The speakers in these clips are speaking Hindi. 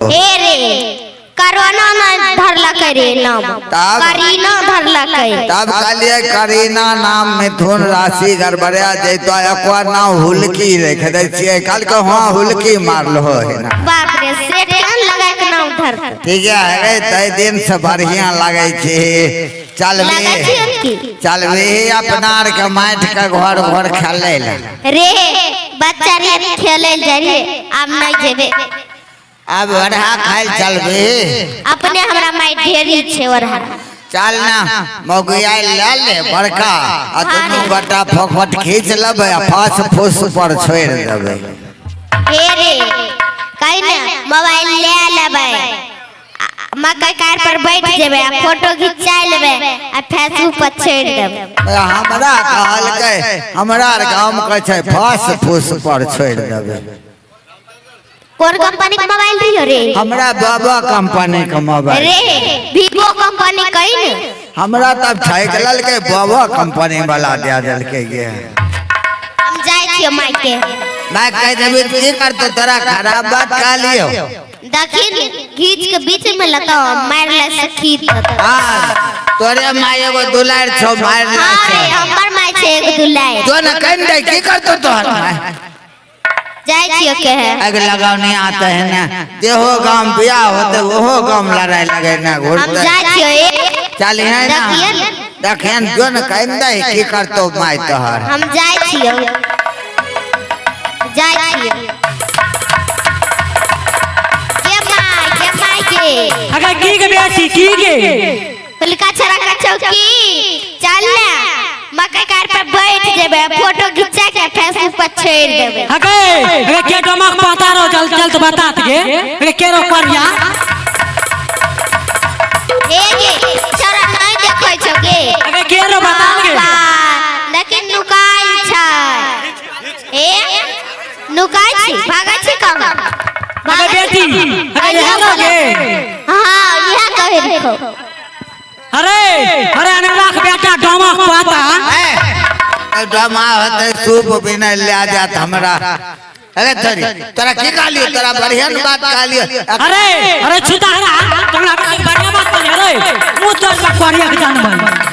हे रे करोना न धरला रे नाम करीना धरला तब कहलिए करीना नाम मिथुन राशि गड़बड़िया जैतो एकबार नाम हुलकी रख दे छिए कल के हां हुलकी मारलो है ना बाप रे सेटन लगा के नाम धर ठीक है तई दिन से बढ़िया लागे छे चलबे अपनार के माट के घर घर खेले रे बच्चा रे खेले जाए अब नहीं जेबे अब वरहा खाइल चलबे अपने हमरा माई ढेरी छे वरहा चल ना मगुया ले ले बड़का आ दोनों बटा फफट खींच लेबे आ फास फुस पर छोड़ देबे हे रे कहीं ना मोबाइल ले लेबे मकई कार पर बैठ जेबे आ फोटो खिंचा लेबे आ फेसबुक पर छोड़ देबे हमरा कहल के हमरा गांव के छै फास फुस पर छोड़ देबे कौन कंपनी का मोबाइल दियो रे हमरा बाबा कंपनी का मोबाइल रे वीवो कंपनी कहीं न हमरा तब साइकिल के बाबा कंपनी वाला दे देल के ये हम जाय छियो माई के मैं कह देबे की करतो तोरा खराब बात का लियो दखिन खींच के बीच में लता मार ले से खींच हां तोरे माई एगो दुलार छो मार ले हां हमर माई छे एगो दुलार जो न कह दे की करतो तोहर जाय छियो के है आग लगाव नहीं आता है ना देहो गांव बियाह होते ओहो गांव लड़ाई लगे ना घुरते हम जाय छियो चल है ना देखियन जो न कह दे की करतो माई तोहर हम जाय छियो के माई के अगर की के बेटी की के फुलका छरा का चौकी चल ना मकई कार पर बैठ जेबे फोटो खिंचा के फेसबुक पर छोड़ देबे अगे के डमक पता रो चल चल तो बता के अगे के रो करिया ए गे छरा नहीं देखै छ गे अगे के रो बता के लेकिन नुकाई छै ए नुकाई छी भागा छी कम अगे बेटी अगे हेलो गे हां यह कहे देखो अरे अरे अनलाख बेटा डमक पता डमा होते सूप बिना ले आ जात हमरा अरे तोरा की कालियो तोरा बढ़िया बात कालियो अरे अरे छुतारा तोरा बढ़िया बात बोल रे मुंह तो करिया के जानबे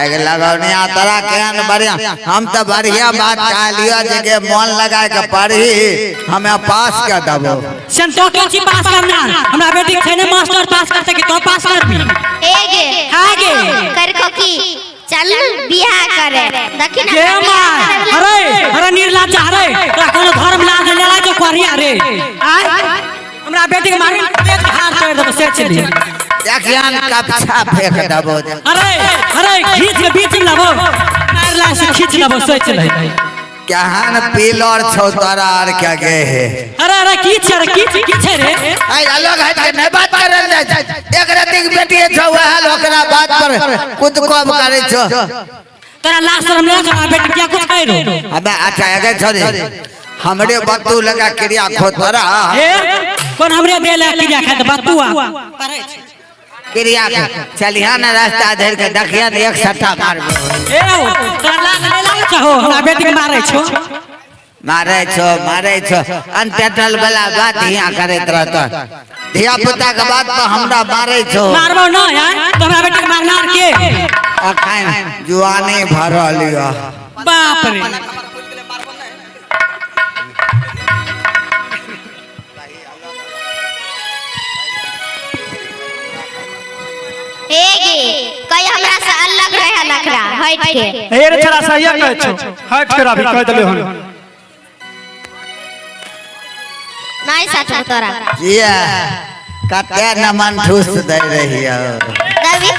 आगे लगाव नहीं आ तोरा केहन बढ़िया हम तो बढ़िया बात कालियो जे मन लगा के पढ़ी हमें पास कर दबो संतो के छी पास करना हमरा बेटी छै ने मास्टर पास करते कि तो पास करबी ए गे आगे कर को की चल बियाह करे दखिन के मां अरे अरे निर्लज्ज रे तोरा कोनो धर्म लाज लेला जो करिया रे हमरा बेटी के मारी पेट हाथ तोड़ देबो से चली देखियन कपछा फेंक दबो अरे अरे खींच के बीच में लाबो मारला से खींच लाबो सोच ले केहन पिलर छौ तोरा और क्या गे है अरे अरे की छे रे आई अलग है के नहीं बात करल जाय एक रति के बेटी छौ वह ओकरा बात पर कुछ कम करे छौ तोरा लाश शर्म नहीं करा बेटी क्या कुछ कह रो अबे अच्छा आगे छोड़े हमरे बत्तू लगा क्रिया खो तोरा कौन हमरे देला क्रिया खा बत्तुआ क्रिया चलिया ना रास्ता धर के देखिया एक सट्टा मारबो ए तोरा लाश नहीं लाग छहो हमरा बेटी के मारे छो अनटेटल वाला बात हिया करत रहत धिया पुता के बात पर हमरा मारे छो मारबो न यार तोरा बेटी के मारनार के अखन जुआनी भरल या बाप रे ए गे कई हमरा से अलग रहे लखरा हट के ए रे छोरा सही कहै छौ हट के अभी कह देले हन नहीं सच तोरा ये कते नमन ठूस दे रही है दबी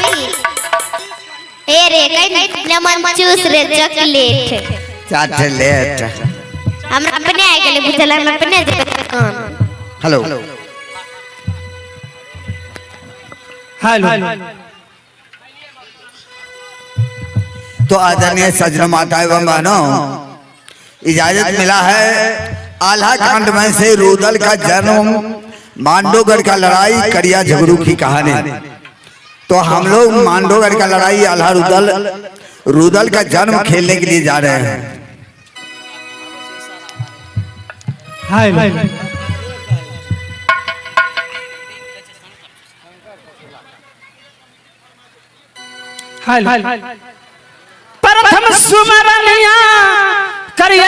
ए रे कई नमन चूस रे चॉकलेट चॉकलेट हम अपने आ गेले बुझल हम अपने हेलो हेलो तो आदरणीय सज्जन माता एवं बहनों इजाजत मिला है आल्हा कांड में से रुदल का जन्म मांडोगढ़ का लड़ाई करिया झगड़ू की कहानी। तो हम लोग मांडोगढ़ का लड़ाई आल्हा रुदल का जन्म खेलने के लिए जा रहे हैं। हाय हेलो प्रथम सुमरन